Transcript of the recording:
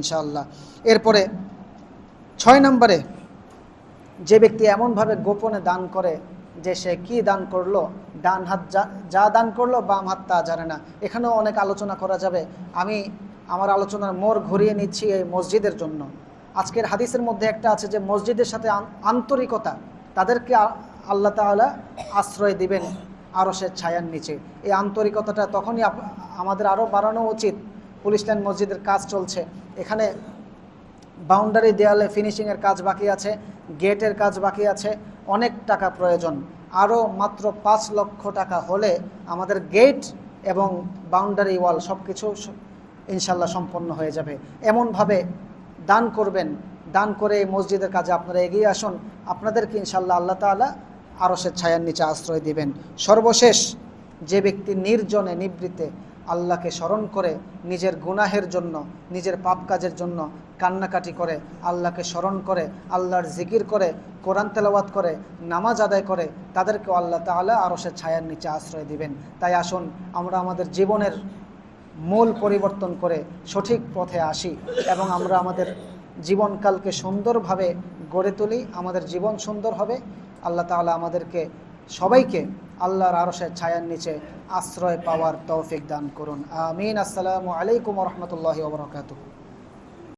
ইনশাআল্লাহ। এরপরে 6 নম্বরে, যে ব্যক্তি এমনভাবে গোপনে দান করে যে সে কি দান করলো, ডান হাত যা দান করলো বাম হাত তা জানে না। এখানেও অনেক আলোচনা করা যাবে। আমি আমার আলোচনার মোড় ঘুরিয়ে নিচ্ছি এই মসজিদের জন্য। আজকের হাদিসের মধ্যে একটা আছে যে মসজিদের সাথে আন্তরিকতা, তাদেরকে আল্লাহ তাআলা আশ্রয় দিবেন আরশের ছায়ার নিচে। এই আন্তরিকতাটা তখনই আমাদের আরও বাড়ানো উচিত। পুলিশ লাইন মসজিদের কাজ চলছে, এখানে বাউন্ডারি দেয়ালে ফিনিশিংয়ের কাজ বাকি আছে, গেটের কাজ বাকি আছে, অনেক টাকা প্রয়োজন। আরও মাত্র 5 লক্ষ টাকা হলে আমাদের গেট এবং বাউন্ডারি ওয়াল সব কিছু ইনশাল্লাহ সম্পন্ন হয়ে যাবে। এমনভাবে দান করবেন, দান করে এই মসজিদের কাজে আপনারা এগিয়ে আসুন, আপনাদেরকে ইনশাল্লাহ আল্লাহ তাআলা আরশের ছায়ার নিচে আশ্রয় দিবেন। সর্বশেষ, যে ব্যক্তি নির্জনে নিবৃত্তে আল্লাহকে স্মরণ করে নিজের গুনাহের জন্য, নিজের পাপ কাজের জন্য কান্নাকাটি করে, আল্লাহকে স্মরণ করে, আল্লাহর জিকির করে, কোরআন তেলাওয়াত করে, নামাজ আদায় করে, তাদেরকেও আল্লাহ তাআলা আরশের ছায়ার নিচে আশ্রয় দিবেন। তাই আসুন আমরা আমাদের জীবনের মূল পরিবর্তন করে সঠিক পথে আসি এবং আমরা আমাদের জীবনকালকে সুন্দরভাবে গড়ে তুলি, আমাদের জীবন সুন্দর হবে। আল্লাহ তাআলা আমাদেরকে সবাইকে আল্লাহর আরশের ছায়ার নিচে আশ্রয় পাওয়ার তৌফিক দান করুন। আমিন। আসসালামু আলাইকুম ওয়া রাহমাতুল্লাহি ওয়া বারাকাতুহু।